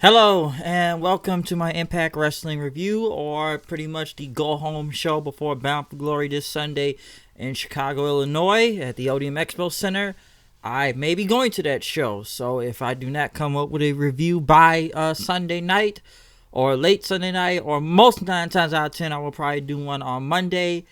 Hello, and welcome to my Impact Wrestling review, or pretty much the go-home show before Bound for Glory this Sunday in Chicago, Illinois at the Odeum Expo Center. I may be going to that show, so if I do not come up with a review by Sunday night, or late Sunday night, or most 9 times out of 10, I will probably do one on Monday.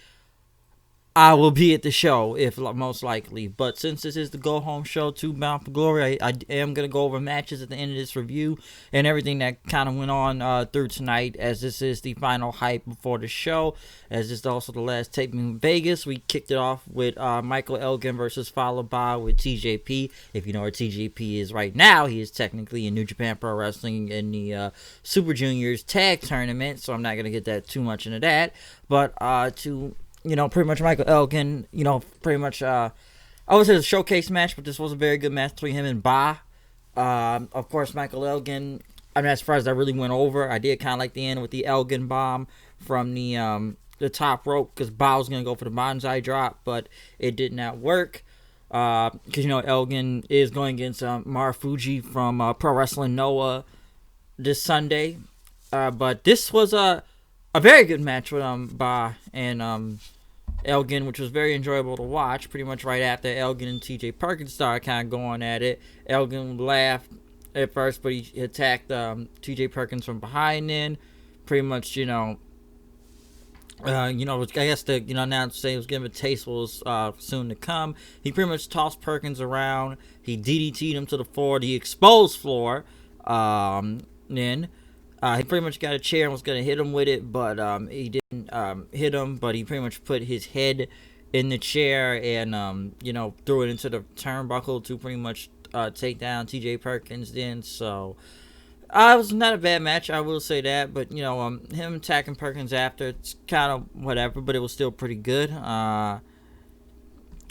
I will be at the show, if most likely. But since this is the go-home show to Bound for Glory, I am going to go over matches at the end of this review and everything that kind of went on through tonight, as this is the final hype before the show, as this is also the last taping in Vegas. We kicked it off with Michael Elgin versus followed by with TJP. If you know where TJP is right now, he is technically in New Japan Pro Wrestling in the Super Juniors tag tournament, so I'm not going to get that too much into that. But pretty much Michael Elgin, pretty much, I would say it's a showcase match, but this was a very good match between him and Ba. Of course, Michael Elgin, I'm not surprised that really went over. I did kind of like the end with the Elgin bomb from the top rope, because Ba was going to go for the bonsai drop, but it did not work. Because, Elgin is going against Marufuji from Pro Wrestling Noah this Sunday. But this was a very good match with Ba and Elgin, which was very enjoyable to watch. Pretty much right after Elgin and TJ Perkins started kind of going at it, Elgin laughed at first, but he attacked TJ Perkins from behind. Then, pretty much, I guess the now to say it was giving a taste was soon to come. He pretty much tossed Perkins around. He DDT'd him to the floor, the exposed floor. Then. He pretty much got a chair and was going to hit him with it, but he didn't hit him, but he pretty much put his head in the chair and, threw it into the turnbuckle to pretty much take down TJ Perkins then. So, it was not a bad match, I will say that, but, him attacking Perkins after, it's kind of whatever, but it was still pretty good. What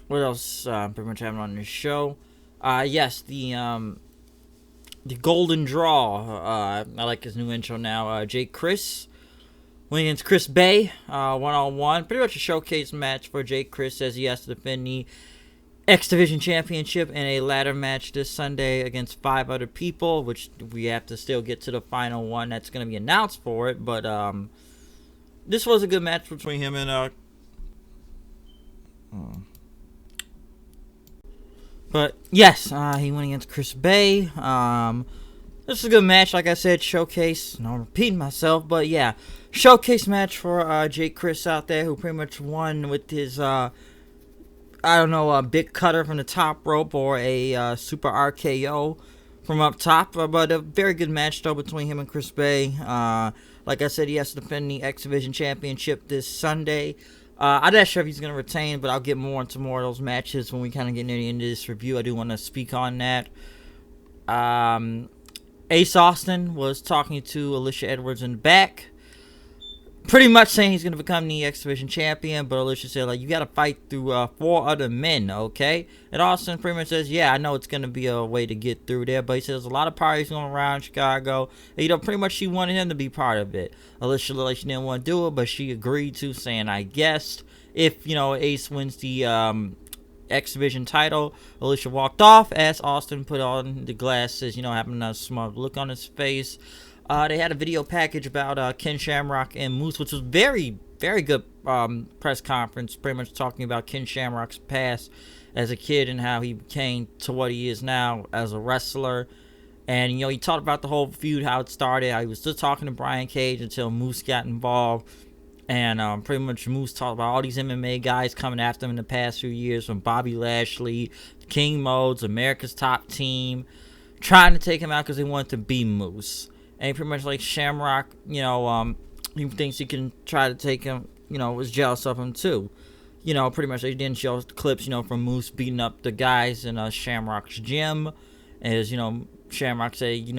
else pretty much happened on this show? Yes, the Golden Draw. I like his new intro now. Jake Chris went against Chris Bay, one-on-one. Pretty much a showcase match for Jake Chris, as he has to defend the X Division Championship in a ladder match this Sunday against 5 other people, which we have to still get to the final one that's going to be announced for it. But this was a good match between him and But yes, he went against Chris Bay. This is a good match, like I said, showcase. I'm repeating myself, but yeah, showcase match for Jake Chris out there, who pretty much won with his a big cutter from the top rope or a super RKO from up top. But a very good match though between him and Chris Bay. Like I said, he has to defend the X Division Championship this Sunday. I'm not sure if he's going to retain, but I'll get more into more of those matches when we kind of get near the end of this review. I do want to speak on that. Ace Austin was talking to Alicia Edwards in the back, pretty much saying he's going to become the X Division champion, but Alicia said, you got to fight through 4 other men, okay? And Austin pretty much says, yeah, I know it's going to be a way to get through there, but he says a lot of parties going around Chicago, and, pretty much she wanted him to be part of it. Alicia looked like she didn't want to do it, but she agreed to, saying, I guess, if, Ace wins the X Division title. Alicia walked off as Austin put on the glasses, having a smug look on his face. They had a video package about Ken Shamrock and Moose, which was very, very good press conference, pretty much talking about Ken Shamrock's past as a kid and how he became to what he is now as a wrestler. And, he talked about the whole feud, how it started, how he was still talking to Brian Cage until Moose got involved. And pretty much Moose talked about all these MMA guys coming after him in the past few years, from Bobby Lashley, King Modes, America's Top Team, trying to take him out because they wanted to be Moose. And he pretty much like Shamrock, he thinks he can try to take him, was jealous of him too. Pretty much they didn't show clips, from Moose beating up the guys in Shamrock's gym. As, Shamrock say, you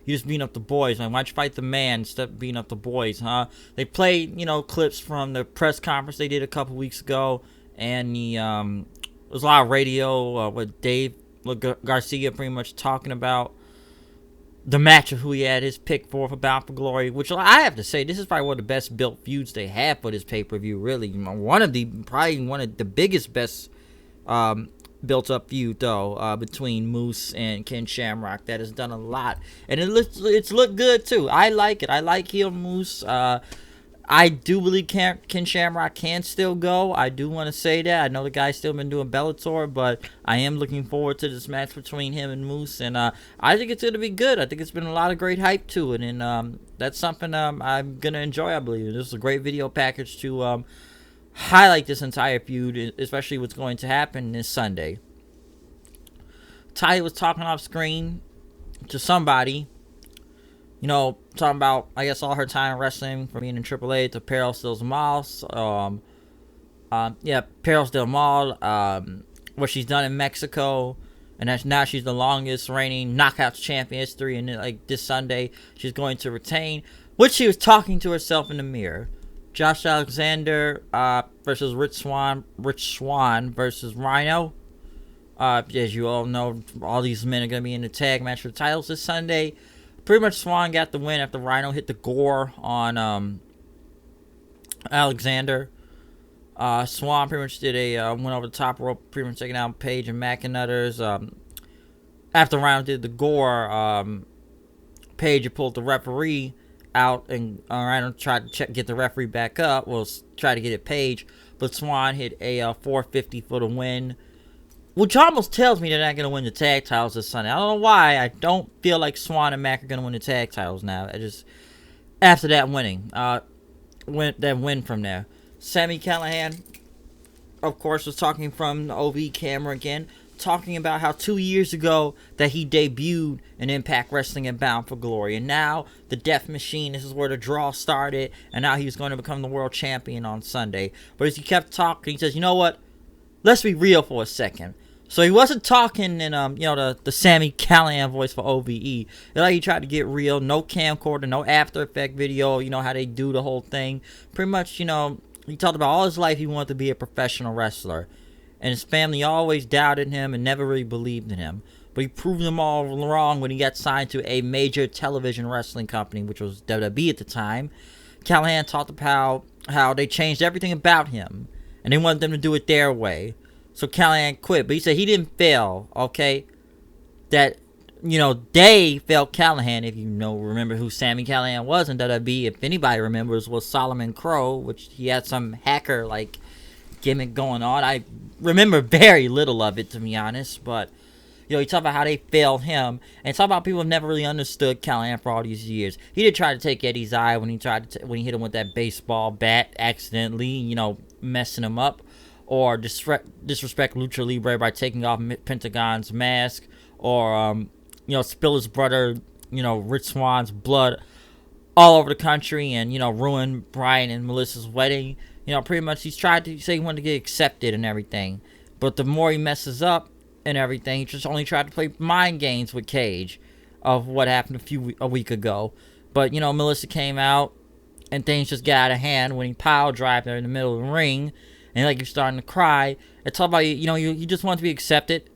just beating up the boys. Like, why'd you fight the man instead of beating up the boys, huh? They played, clips from the press conference they did a couple weeks ago. And there was a lot of radio with Dave Garcia pretty much talking about the match of who he had his pick for Bound for Glory, which I have to say, this is probably one of the best built feuds they have for this pay-per-view, really. Probably one of the biggest, best built up feud though between Moose and Ken Shamrock that has done a lot, and it's looked good too. I like it. I like heel Moose. I do believe Ken Shamrock can still go. I do want to say that. I know the guy's still been doing Bellator, but I am looking forward to this match between him and Moose, and I think it's going to be good. I think it's been a lot of great hype to it, and that's something I'm going to enjoy, I believe. This is a great video package to highlight this entire feud, especially what's going to happen this Sunday. Ty was talking off screen to somebody, you know, talking about, I guess, all her time wrestling from being in AAA to Perros del Mal. Perros del Mal, what she's done in Mexico, and that's now she's the longest reigning Knockouts champion history. And like this Sunday, she's going to retain. Which she was talking to herself in the mirror. Josh Alexander versus Rich Swann versus Rhino. As you all know, all these men are going to be in the tag match for the titles this Sunday. Pretty much Swann got the win after Rhino hit the gore on Alexander. Swann pretty much did a went over the top rope, pretty much taking out Page and McIntyre's. After Rhino did the gore, Page had pulled the referee out, and Rhino tried to get the referee back up. Well, try to get it Page, but Swann hit a 450 for the win. Which almost tells me they're not going to win the tag titles this Sunday. I don't know why. I don't feel like Swann and Mac are going to win the tag titles now. I just, after that winning, that win from there. Sami Callihan, of course, was talking from the OV camera again, talking about how 2 years ago that he debuted in Impact Wrestling and Bound for Glory. And now the Death Machine, this is where the draw started, and now he was going to become the world champion on Sunday. But as he kept talking, he says, you know what? Let's be real for a second. So he wasn't talking in the Sami Callihan voice for OVE. Like he tried to get real, no camcorder, no After Effect video, you know how they do the whole thing. Pretty much, you know, he talked about all his life he wanted to be a professional wrestler. And his family always doubted him and never really believed in him. But he proved them all wrong when he got signed to a major television wrestling company, which was WWE at the time. Callihan talked about how they changed everything about him, and they wanted them to do it their way. So Callihan quit, but he said he didn't fail, okay? That, you know, they failed Callihan, if you know, remember who Sami Callihan was in WWE. If anybody remembers, was Solomon Crow, which he had some hacker, like, gimmick going on. I remember very little of it, to be honest, but, you know, he talked about how they failed him, and talked about people have never really understood Callihan for all these years. He did try to take Eddie's eye when he when he hit him with that baseball bat accidentally, you know, messing him up. Or disrespect Lucha Libre by taking off Pentagon's mask, or you know, spill his brother, you know, Rich Swann's blood all over the country, and you know, ruin Brian and Melissa's wedding. You know, pretty much he's tried to say he wanted to get accepted and everything, but the more he messes up and everything, he just only tried to play mind games with Cage of what happened a week ago. But you know, Melissa came out and things just got out of hand when he pile drived her in the middle of the ring. And like you're starting to cry. It's all about, you know, you just want to be accepted.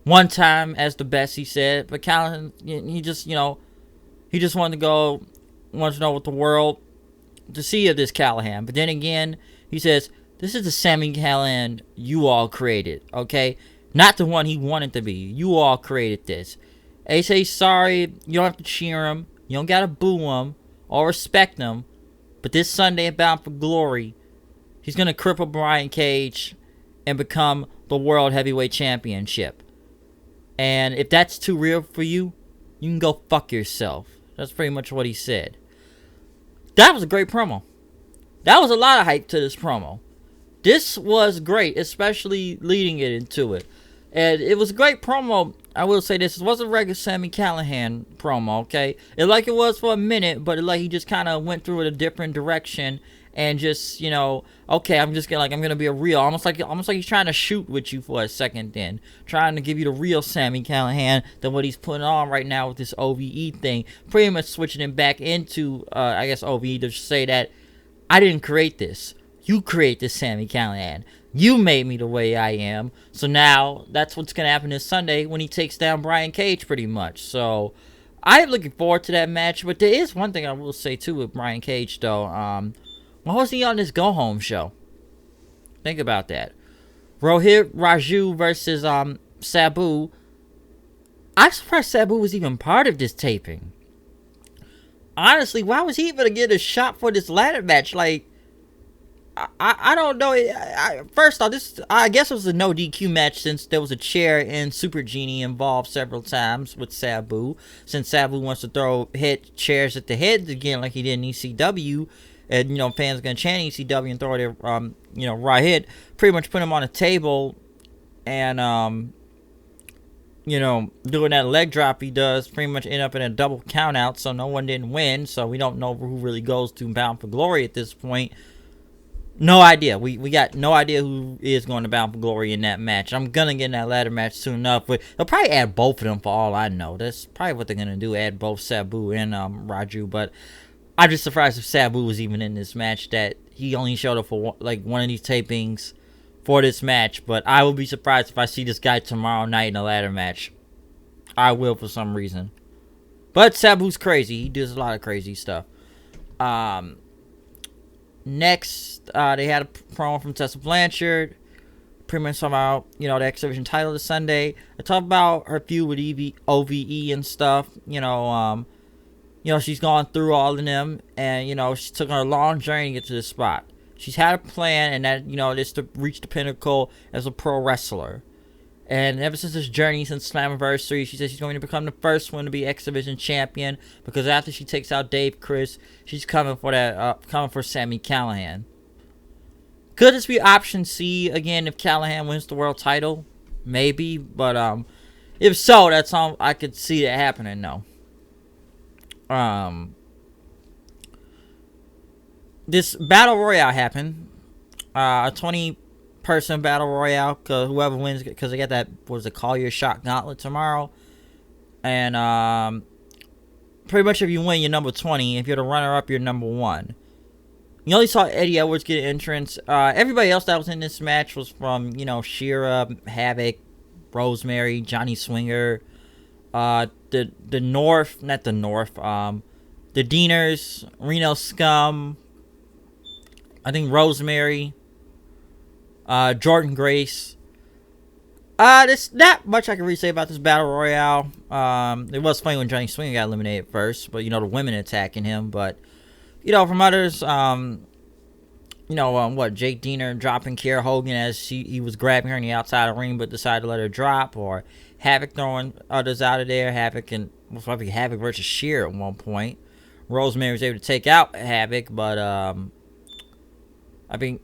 One time as the best, he said. But Callihan, he just, you know, he just wanted to know what the world to see of this Callihan. But then again, he says, this is the Sami Callihan you all created, okay? Not the one he wanted to be. You all created this. And he says, sorry, you don't have to cheer him. You don't got to boo him or respect him. But this Sunday at Bound for Glory, he's going to cripple Brian Cage and become the World Heavyweight Championship. And if that's too real for you, you can go fuck yourself. That's pretty much what he said. That was a great promo. That was a lot of hype to this promo. This was great, especially leading it into it. And it was a great promo. I will say this. It wasn't a regular Sami Callihan promo, okay? It like it was for a minute, but it like he just kind of went through it a different direction. And just, you know, okay, I'm gonna be a real, almost like he's trying to shoot with you for a second, then trying to give you the real Sami Callihan than what he's putting on right now with this OVE thing. Pretty much switching him back into, I guess, OVE to say that I didn't create this. You create this Sami Callihan. You made me the way I am. So now that's what's gonna happen this Sunday when he takes down Brian Cage, pretty much. So I am looking forward to that match. But there is one thing I will say too with Brian Cage, though. Why was he on this Go Home show? Think about that. Rohit Raju versus Sabu. I'm surprised Sabu was even part of this taping. Honestly, why was he even get a shot for this ladder match? Like, I don't know. First off, I guess it was a no DQ match since there was a chair and Super Genie involved several times with Sabu. Since Sabu wants to throw chairs at the heads again like he did in ECW, and fans are gonna chant ECW and throw their right hit. Pretty much put him on a table, and doing that leg drop he does pretty much end up in a double count out. So no one didn't win. So we don't know who really goes to Bound for Glory at this point. No idea. We got no idea who is going to Bound for Glory in that match. I'm going to get in that ladder match soon enough. But they'll probably add both of them for all I know. That's probably what they're going to do. Add both Sabu and Raju. But I'm just surprised if Sabu was even in this match. That he only showed up for one of these tapings for this match. But I will be surprised if I see this guy tomorrow night in a ladder match. I will for some reason. But Sabu's crazy. He does a lot of crazy stuff. Next, they had a promo from Tessa Blanchard. Pretty much talking about, the X Division title this Sunday. They talk about her feud with OVE and stuff. She's gone through all of them. And, she took on a long journey to get to this spot. She's had a plan, and that, is to reach the pinnacle as a pro wrestler. And ever since this journey, since Slammiversary, she says she's going to become the first one to be X Division champion. Because after she takes out Dave Chris, she's coming for Sami Callihan. Could this be option C again if Callihan wins the world title? Maybe, but if so, that's all I could see that happening. No. This battle royale happened. A 20-person battle royale, cause whoever wins, because they got that call your shot gauntlet tomorrow, and pretty much if you win, you're number 20. If you're the runner up, you're number 1. You only saw Eddie Edwards get an entrance. Everybody else that was in this match was from Shira, Havoc, Rosemary, Johnny Swinger, the North, not the North, the Deaners, Reno Scum, I think Rosemary, Jordan Grace. There's not much I can really say about this battle royale. It was funny when Johnny Swinger got eliminated first, but the women attacking him. But from others, Jake Deaner dropping Kiera Hogan as he was grabbing her in the outside of the ring, but decided to let her drop, or Havoc throwing others out of there. Havoc versus Sheer at one point. Rosemary was able to take out Havoc, but I think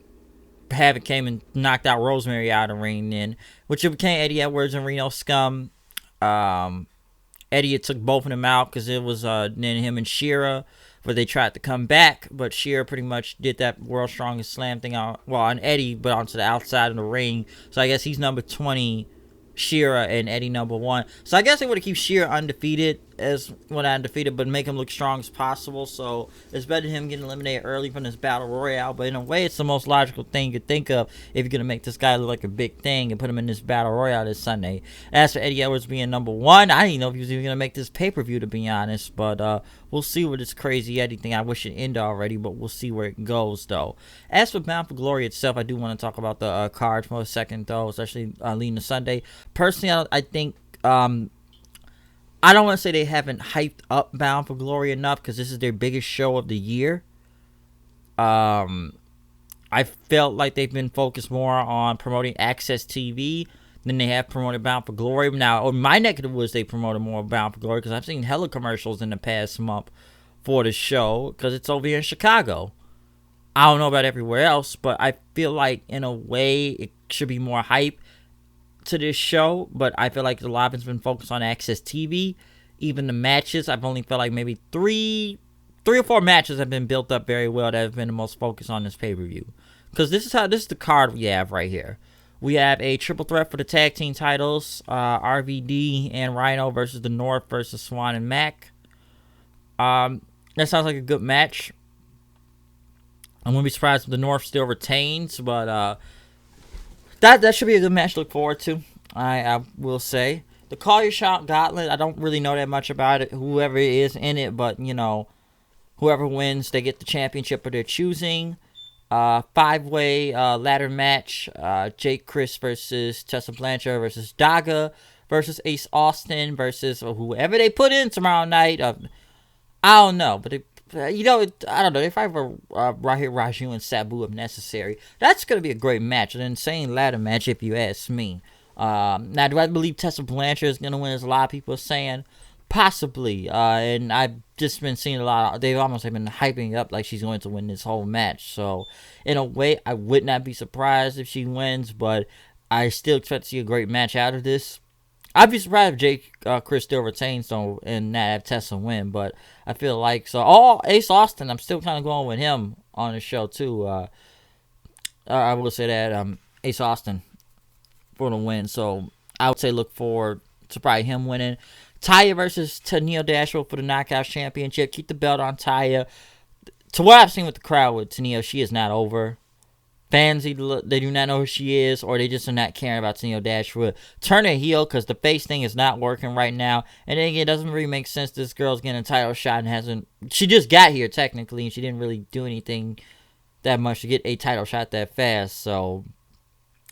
Havoc came and knocked out Rosemary out of the ring then, which it became Eddie Edwards and Reno Scum. Eddie took both of them out because it was then him and Shira, but they tried to come back, but Shira pretty much did that World's Strongest Slam thing on Eddie, but onto the outside of the ring. So I guess he's number 20, Shira, and Eddie number 1. So I guess they would have keep Shira undefeated but make him look strong as possible. So it's better than him getting eliminated early from this battle royale. But in a way, it's the most logical thing you could think of if you're gonna make this guy look like a big thing and put him in this battle royale this Sunday. As for Eddie Edwards being number 1, I didn't even know if he was even gonna make this pay-per-view, to be honest. But we'll see where this crazy Eddie thing. I wish it ended already, but we'll see where it goes though. As for Bound for Glory itself, I do want to talk about the card for a second though, especially leading to Sunday. Personally, I think I don't want to say they haven't hyped up Bound for Glory enough, because this is their biggest show of the year. I felt like they've been focused more on promoting Access TV than they have promoted Bound for Glory. Now, my negative was they promoted more Bound for Glory, because I've seen hella commercials in the past month for the show, because it's over here in Chicago. I don't know about everywhere else, but I feel like in a way it should be more hype to this show, but I feel like a lot of it's been focused on Access TV. Even the matches, I've only felt like maybe three or four matches have been built up very well that have been the most focused on this pay-per-view. Because this is the card we have right here. We have a triple threat for the tag team titles, RVD and Rhino versus the North versus Swan and Mac. That sounds like a good match. I wouldn't be surprised if the North still retains, but that should be a good match to look forward to, I will say. The Call Your Shot Gauntlet, I don't really know that much about it, whoever is in it, but, whoever wins, they get the championship of their choosing. Five-way ladder match. Jake Chris versus Tessa Blanchard versus Daga versus Ace Austin versus whoever they put in tomorrow night. I don't know, but I don't know. They fight for Rahir Raju and Sabu if necessary. That's gonna be a great match, an insane ladder match if you ask me. Now, do I believe Tessa Blanchard is gonna win? As a lot of people are saying, possibly. And I've just been seeing a lot. They've almost been hyping up like she's going to win this whole match. So, in a way, I would not be surprised if she wins, but I still expect to see a great match out of this. I'd be surprised if Jake Chris still retains though and not have Tessa win, but I feel like so. Oh, Ace Austin, I'm still kind of going with him on the show too. I will say that Ace Austin for the win, so I would say look forward to probably him winning. Taya versus Tennille Dashwood for the Knockouts Championship. Keep the belt on Taya. To what I've seen with the crowd with Tennille, she is not over. Fans, they do not know who she is, or they just are not caring about Tennille Dashwood. Turn her heel, because the face thing is not working right now. And then again, it doesn't really make sense this girl's getting a title shot and hasn't... She just got here, technically, and she didn't really do anything that much to get a title shot that fast. So,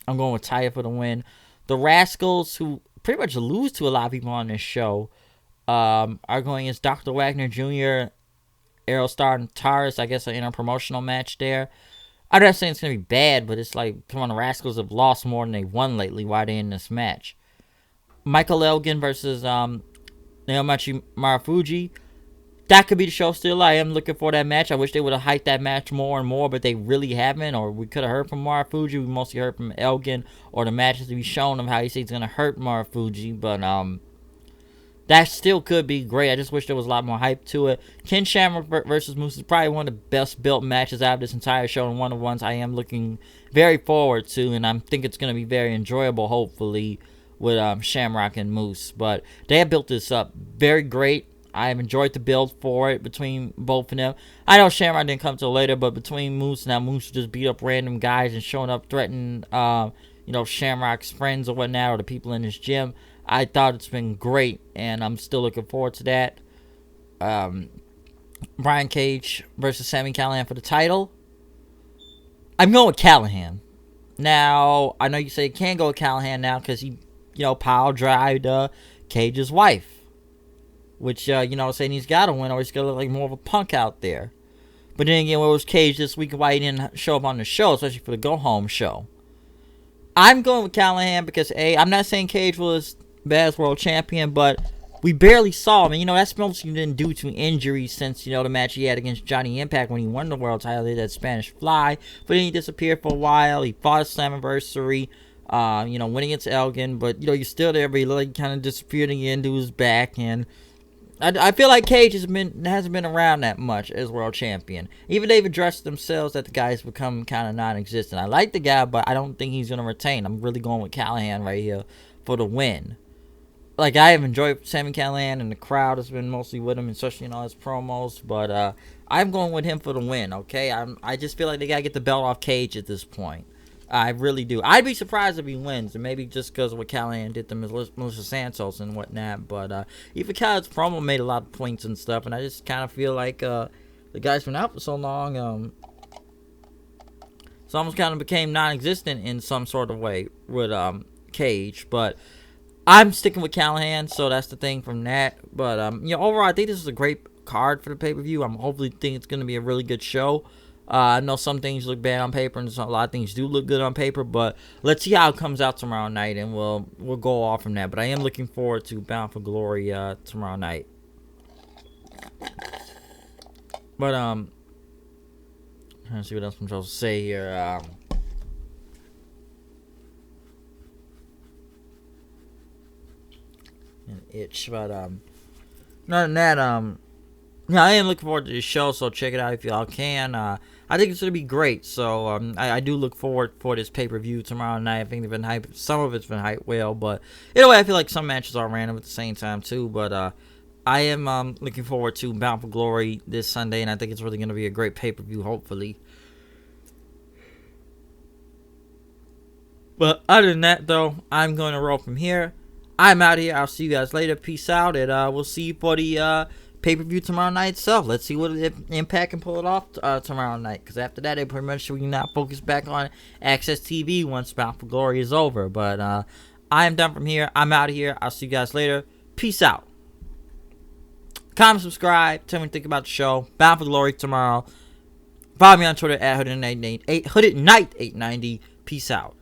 I'm going with Taya for the win. The Rascals, who pretty much lose to a lot of people on this show, are going against Dr. Wagner Jr., Aerostar, and Taurus. I guess an interpromotional match there. I'm not saying it's going to be bad, but it's like, come on, the Rascals have lost more than they've won lately. Why are they in this match? Michael Elgin versus Naomichi Marufuji. That could be the show still. I am looking for that match. I wish they would have hyped that match more and more, but they really haven't. Or we could have heard from Marufuji. We mostly heard from Elgin, or the matches to be shown of how he says he's going to hurt Marufuji. But that still could be great. I just wish there was a lot more hype to it. Ken Shamrock versus Moose is probably one of the best built matches out of this entire show, and one of the ones I am looking very forward to, and I think it's going to be very enjoyable, hopefully, with Shamrock and Moose. But they have built this up very great. I have enjoyed the build for it between both of them. I know Shamrock didn't come till later, but between Moose, now Moose just beat up random guys and showing up threatening, Shamrock's friends or whatnot, or the people in his gym. I thought it's been great, and I'm still looking forward to that. Brian Cage versus Sami Callihan for the title. I'm going with Callihan. Now, I know you say you can't go with Callihan now because he, pile drived Cage's wife. Which, saying he's got to win, or he's going to look like more of a punk out there. But then again, where was Cage this week, why he didn't show up on the show, especially for the go-home show? I'm going with Callihan because, I'm not saying Cage was best world champion, but we barely saw him. And, that's mostly been due to injuries since, the match he had against Johnny Impact when he won the world title. He did that Spanish Fly. But then he disappeared for a while. He fought at Slammiversary, went against Elgin. But, you're still there, but he kind of disappeared again to his back. And I feel like Cage hasn't been around that much as world champion. Even they've addressed themselves that the guy's become kind of non-existent. I like the guy, but I don't think he's going to retain. I'm really going with Callihan right here for the win. Like, I have enjoyed Sami Callihan, and the crowd has been mostly with him, especially in all his promos. But I'm going with him for the win, okay? I just feel like they got to get the belt off Cage at this point. I really do. I'd be surprised if he wins, and maybe just because of what Callihan did to Melissa Santos and whatnot. But even Khaled's promo made a lot of points and stuff, and I just kind of feel like the guy's been out for so long. It's almost kind of became non-existent in some sort of way with Cage. But I'm sticking with Callihan, so that's the thing from that. But overall, I think this is a great card for the pay-per-view. I'm hopefully think it's going to be a really good show. I know some things look bad on paper, and a lot of things do look good on paper, but let's see how it comes out tomorrow night, and we'll go off from that. But I am looking forward to Bound for Glory tomorrow night. But trying to see what else I'm supposed to say here. An itch, but other than that, I am looking forward to the show, so check it out if y'all can. I think it's going to be great, so I do look forward for this pay-per-view tomorrow night. I think they've been hyped. Some of it's been hyped well, but either way, I feel like some matches are random at the same time, too. But I am looking forward to Bound for Glory this Sunday, and I think it's really going to be a great pay-per-view, hopefully. But other than that, though, I'm going to roll from here. I'm out here. I'll see you guys later. Peace out, and we'll see you for the pay-per-view tomorrow night itself. Let's see what Impact can pull it off tomorrow night. Because after that, they pretty much we not focus back on Access TV once Bound for Glory is over. But I am done from here. I'm out of here. I'll see you guys later. Peace out. Comment, subscribe. Tell me what you think about the show. Bound for Glory tomorrow. Follow me on Twitter at Hooded Knight 890. Peace out.